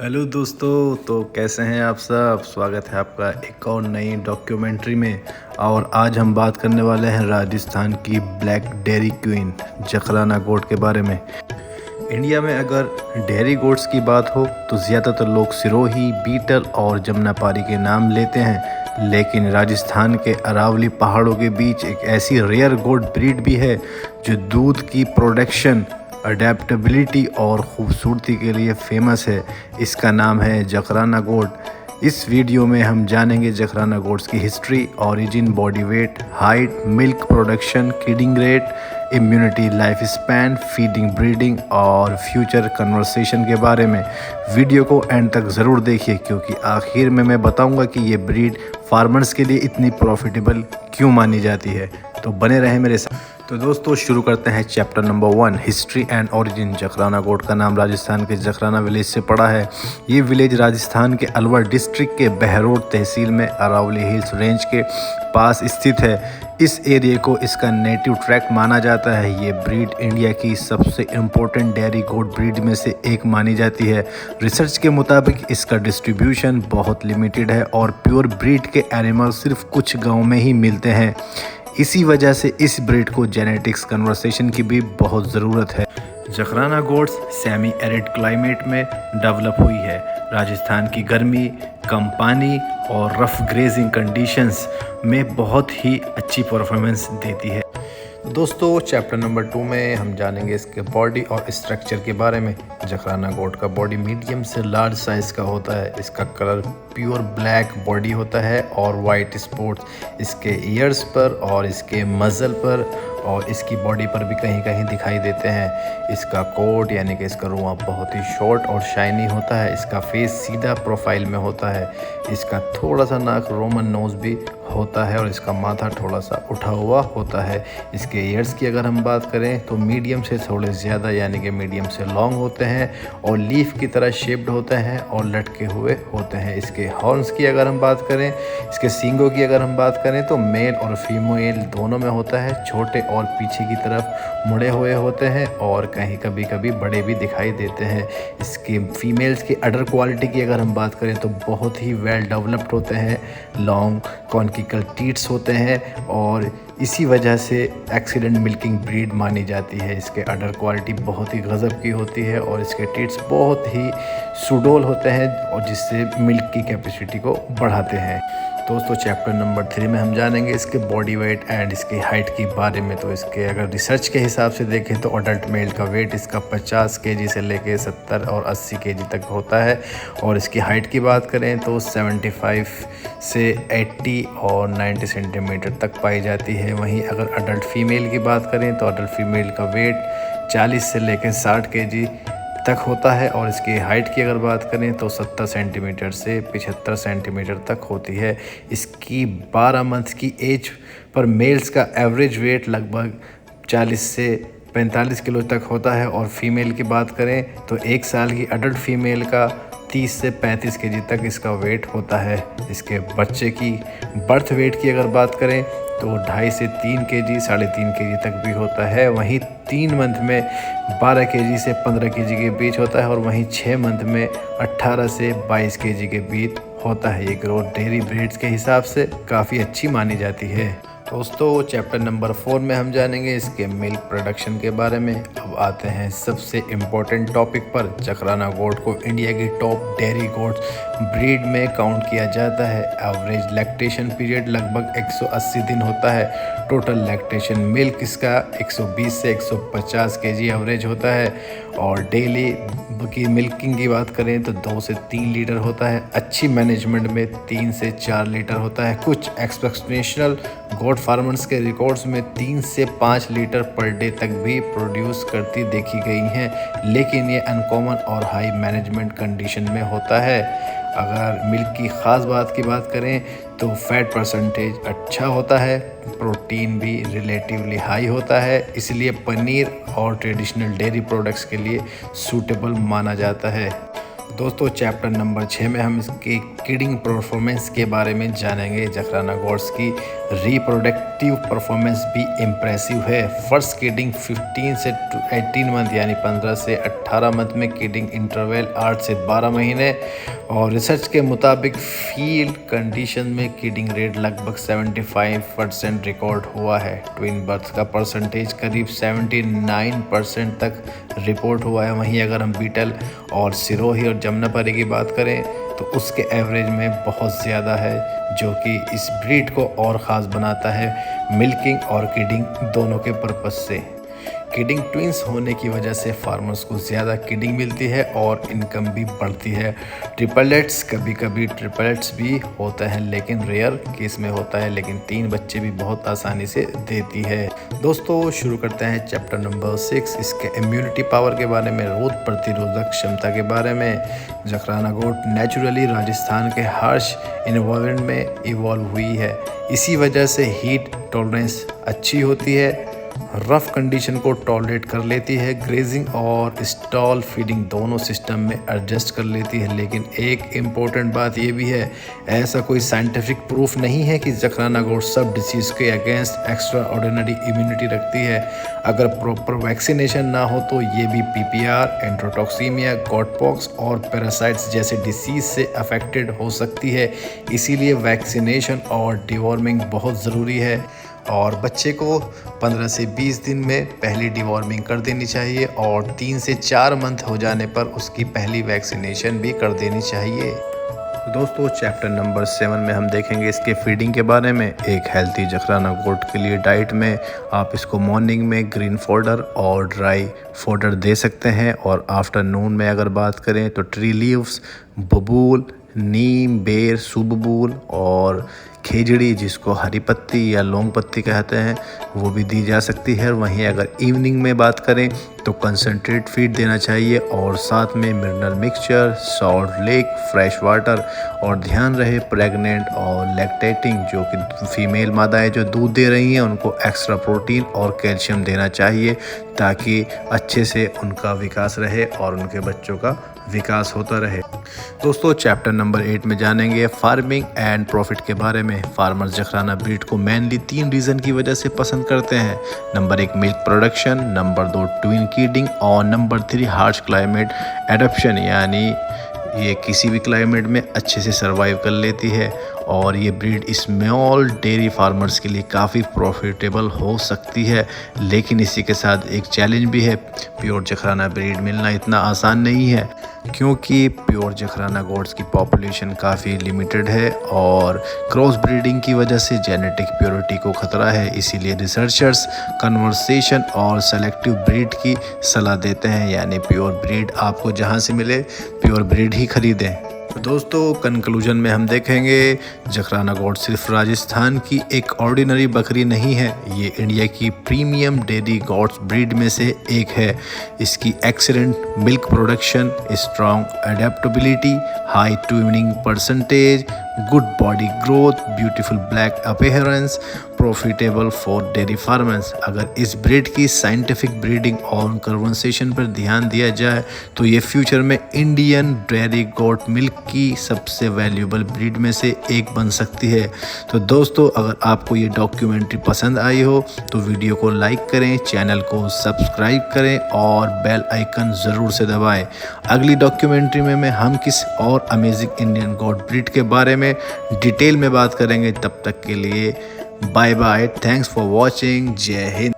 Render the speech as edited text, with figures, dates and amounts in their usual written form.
Hello दोस्तों, तो कैसे हैं आप सब। स्वागत है आपका एक और नई डॉक्यूमेंट्री में। और आज हम बात करने वाले हैं राजस्थान की ब्लैक डेयरी क्वीन जखराना गोट के बारे में। इंडिया में अगर डेयरी गोट्स की बात हो तो ज़्यादातर लोग सिरोही, बीटल और जमुनापारी के नाम लेते हैं, लेकिन राजस्थान के अरावली पहाड़ों के बीच एक ऐसी रेयर गोट ब्रीड भी है जो दूध की प्रोडक्शन, अडेप्टेबिलिटी और ख़ूबसूरती के लिए फेमस है। इसका नाम है जखराना गोट। इस वीडियो में हम जानेंगे जखराना गोट्स की history, origin, body weight, height, milk production, kidding rate, immunity, life span, feeding, breeding और फ्यूचर कन्वर्सेशन के बारे में। वीडियो को एंड तक ज़रूर देखिए क्योंकि आखिर में मैं बताऊंगा कि ये ब्रीड फार्मर्स के लिए इतनी प्रॉफिटेबल क्यों मानी जाती है। तो बने रहें मेरे साथ। तो दोस्तों शुरू करते हैं chapter number 1, history and origin. Jakhrana goat का नाम राजस्थान के जखराना विलेज से पड़ा है। ये विलेज राजस्थान के अलवर डिस्ट्रिक्ट के बहरोड तहसील में अरावली हिल्स रेंज के पास स्थित है। इस एरिया को इसका नेटिव ट्रैक माना जाता है। ये ब्रीड इंडिया की सबसे इम्पोर्टेंट डेयरी गोट ब्रीड में से एक मानी जाती है। रिसर्च के मुताबिक इसका डिस्ट्रीब्यूशन बहुत लिमिटेड है और प्योर ब्रीड के एनिमल सिर्फ कुछ गाँव में ही मिलते हैं। इसी वजह से इस ब्रीड को जेनेटिक्स कन्वर्सेशन की भी बहुत ज़रूरत है। Jakhrana goats semi arid climate में डेवलप हुई है। राजस्थान की गर्मी, कम पानी और रफ ग्रेजिंग कंडीशंस में बहुत ही अच्छी परफॉर्मेंस देती है। दोस्तों चैप्टर नंबर 2 में हम जानेंगे इसके बॉडी और स्ट्रक्चर के बारे में। जखराना गोट का बॉडी मीडियम से लार्ज साइज़ का होता है। इसका कलर प्योर ब्लैक बॉडी होता है और वाइट स्पॉट्स इसके ईयर्स पर और इसके मज़ल पर और इसकी बॉडी पर भी कहीं कहीं दिखाई देते हैं। इसका कोट यानी कि इसका रुआं बहुत ही शॉर्ट और शाइनी होता है। इसका फेस सीधा प्रोफाइल में होता है। इसका थोड़ा सा नाक रोमन नोज़ भी होता है और इसका माथा थोड़ा सा उठा हुआ होता है। इसके ईयर्स की अगर हम बात करें तो मीडियम से थोड़े ज़्यादा यानी कि मीडियम से लॉन्ग होते हैं और लीफ की तरह शेप्ड होते हैं और लटके हुए होते हैं। इसके हॉर्न्स की अगर हम बात करें, इसके सींगों की अगर हम बात करें तो मेल और फीमेल दोनों में होता है। छोटे और पीछे की तरफ मुड़े हुए होते हैं और कहीं कभी कभी बड़े भी दिखाई देते हैं। इसके फीमेल्स की अडर क्वालिटी की अगर हम बात करें तो बहुत ही वेल डेवलप्ड होते हैं। लॉन्ग कॉन्किकल टीट्स होते हैं और इसी वजह से एक्सीलेंट मिल्किंग ब्रीड मानी जाती है। इसके अडर क्वालिटी बहुत ही गज़ब की होती है और इसके टीट्स बहुत ही सुडोल होते हैं और जिससे मिल्क की कैपेसिटी को बढ़ाते हैं। दोस्तों चैप्टर नंबर 3 में हम जानेंगे इसके बॉडी वेट एंड इसकी हाइट के बारे में। तो इसके अगर रिसर्च के हिसाब से देखें तो अडल्ट मेल का वेट इसका 50 केजी से लेके 70 और 80 केजी तक होता है और इसकी हाइट की बात करें तो 75 से 80 और 90 सेंटीमीटर तक पाई जाती है। वहीं अगर अडल्ट फीमेल की बात करें तो अडल्ट फीमेल का वेट 40 से लेकर 60 केजी तक होता है और इसकी हाइट की अगर बात करें तो 70 सेंटीमीटर से 75 सेंटीमीटर तक होती है। इसकी 12 मंथ की एज पर मेल्स का एवरेज वेट लगभग 40 से 45 किलो तक होता है और फीमेल की बात करें तो 1 साल की अडल्ट फीमेल का 30 से 35 केजी तक इसका वेट होता है। इसके बच्चे की बर्थ वेट की अगर बात करें तो 2.5 से 3 केजी, 3.5 केजी तक भी होता है। वहीं 3 मंथ में 12 केजी से 15 केजी के बीच होता है और वहीं 6 मंथ में 18 से 22 केजी के बीच होता है। ये ग्रोथ डेयरी ब्रीड्स के हिसाब से काफ़ी अच्छी मानी जाती है। दोस्तों चैप्टर नंबर 4 में हम जानेंगे इसके मिल्क प्रोडक्शन के बारे में। अब आते हैं सबसे इम्पोर्टेंट टॉपिक पर। जखराना गोट को इंडिया की टॉप डेयरी गोट ब्रीड में काउंट किया जाता है। एवरेज लैक्टेशन पीरियड लगभग 180 दिन होता है। टोटल लैक्टेशन मिल्क इसका 120 से 150 केजी एवरेज होता है और डेली की मिल्किंग की बात करें तो 2 से 3 लीटर होता है। अच्छी मैनेजमेंट में 3 से 4 लीटर होता है। कुछ एक्सपेक्टेशनल गोट फार्मर्स के रिकॉर्ड्स में 3 से 5 लीटर पर डे तक भी प्रोड्यूस करती देखी गई हैं, लेकिन ये अनकॉमन और हाई मैनेजमेंट कंडीशन में होता है। अगर मिल्क की ख़ास बात की बात करें तो फैट परसेंटेज अच्छा होता है, प्रोटीन भी रिलेटिवली हाई होता है, इसलिए पनीर और ट्रेडिशनल डेयरी प्रोडक्ट्स के लिए सूटेबल माना जाता है। दोस्तों चैप्टर नंबर 6 में हम इसके किडिंग परफॉर्मेंस के बारे में जानेंगे। जखराना गोट्स की रिप्रोडक्टिव परफॉर्मेंस भी इम्प्रेसिव है। फर्स्ट किडिंग 15 से 18 मंथ यानी 15 से 18 मंथ में, किडिंग इंटरवल 8 से 12 महीने। और रिसर्च के मुताबिक फील्ड कंडीशन में किडिंग रेट लगभग 75% रिकॉर्ड हुआ है। ट्विन बर्थ का परसेंटेज करीब 79% तक रिपोर्ट हुआ है। वहीं अगर हम बीटल और सिरोही और जमुनापारी की बात करें तो उसके एवरेज में बहुत ज़्यादा है, जो कि इस ब्रीड को और ख़ास बनाता है मिल्किंग और किडिंग दोनों के पर्पस से। किडिंग ट्विंस होने की वजह से फार्मर्स को ज़्यादा किडिंग मिलती है और इनकम भी बढ़ती है। ट्रिपलेट्स, कभी कभी ट्रिपलेट्स भी होता है लेकिन रेयर केस में होता है, लेकिन 3 बच्चे भी बहुत आसानी से देती है। दोस्तों शुरू करते हैं चैप्टर नंबर 6 इसके इम्यूनिटी पावर के बारे में, रोग प्रतिरोधक क्षमता के बारे में। जखराना गोट नेचुरली राजस्थान के हार्श इन्वायरमेंट में इवॉल्व हुई है। इसी वजह से हीट टॉलरेंस अच्छी होती है, रफ कंडीशन को टॉलरेट कर लेती है, ग्रेजिंग और स्टॉल फीडिंग दोनों सिस्टम में एडजस्ट कर लेती है। लेकिन एक इम्पोर्टेंट बात ये भी है, ऐसा कोई साइंटिफिक प्रूफ नहीं है कि जखराना गोट सब डिसीज़ के अगेंस्ट एक्स्ट्रा ऑर्डिनरी इम्यूनिटी रखती है। अगर प्रॉपर वैक्सीनेशन ना हो तो ये भी पीपीआर, एंट्रोटॉक्सीमिया, गॉटपॉक्स और पैरासाइट्स जैसे डिसीज़ से अफेक्टेड हो सकती है। इसीलिए वैक्सीनेशन और डिवॉर्मिंग बहुत ज़रूरी है और बच्चे को 15 से 20 दिन में पहली डिवॉर्मिंग कर देनी चाहिए और 3 से 4 मंथ हो जाने पर उसकी पहली वैक्सीनेशन भी कर देनी चाहिए। दोस्तों चैप्टर नंबर 7 में हम देखेंगे इसके फीडिंग के बारे में। एक हेल्थी जखराना गोट के लिए डाइट में आप इसको मॉर्निंग में ग्रीन फोडर और ड्राई फोडर दे सकते हैं, और आफ्टरनून में अगर बात करें तो ट्री लीव्स, बबूल, नीम, बेर, सुबबूल और खेजड़ी जिसको हरी पत्ती या लौंग पत्ती कहते हैं वो भी दी जा सकती है। वहीं अगर इवनिंग में बात करें तो कंसनट्रेट फीड देना चाहिए और साथ में mineral mixture, salt lake, fresh water. और ध्यान रहे प्रेग्नेंट और लैक्टेटिंग जो कि फीमेल मादाएं जो दूध दे रही हैं उनको एक्स्ट्रा प्रोटीन और कैल्शियम देना चाहिए ताकि अच्छे से उनका विकास रहे और उनके बच्चों का विकास होता रहे। दोस्तों चैप्टर नंबर 8 में जानेंगे फार्मिंग एंड प्रॉफिट के बारे में। फार्मर्स जखराना ब्रीड को मेनली 3 रीज़न की वजह से पसंद करते हैं। Number 1 milk production, number 2 twin kidding और नंबर 3 हार्श क्लाइमेट एडप्शन, यानी ये किसी भी क्लाइमेट में अच्छे से सर्वाइव कर लेती है। और ये ब्रीड स्मॉल डेयरी फार्मर्स के लिए काफ़ी प्रॉफिटेबल हो सकती है। लेकिन इसी के साथ एक चैलेंज भी है, प्योर जखराना ब्रीड मिलना इतना आसान नहीं है क्योंकि प्योर जखराना गोट्स की पॉपुलेशन काफ़ी लिमिटेड है और क्रॉस ब्रीडिंग की वजह से जेनेटिक प्योरिटी को खतरा है। इसीलिए रिसर्चर्स कन्वर्सेशन और सेलेक्टिव ब्रीड की सलाह देते हैं, यानी प्योर ब्रीड आपको जहां से मिले प्योर ब्रीड ही खरीदें। तो दोस्तों कंक्लूजन में हम देखेंगे जखराना गोट सिर्फ राजस्थान की एक ऑर्डिनरी बकरी नहीं है, ये इंडिया की प्रीमियम डेयरी गोट्स ब्रीड में से एक है। इसकी excellent milk production, strong adaptability, high twinning percentage, good body growth, beautiful black appearance, profitable for dairy farmers. अगर इस ब्रीड की साइंटिफिक ब्रीडिंग और कन्वर्सेशन पर ध्यान दिया जाए तो ये फ्यूचर में इंडियन डेयरी गोट मिल्क की सबसे वैल्यूएबल ब्रीड में से एक बन सकती है। तो दोस्तों अगर आपको ये डॉक्यूमेंट्री पसंद आई हो तो वीडियो को लाइक करें, चैनल को सब्सक्राइब करें और बेल आइकन ज़रूर से दबाएं। अगली डॉक्यूमेंट्री में हम किस और अमेजिंग इंडियन गोट ब्रीड के बारे में डिटेल में बात करेंगे। तब तक के लिए bye bye, thanks for watching, जय हिंद।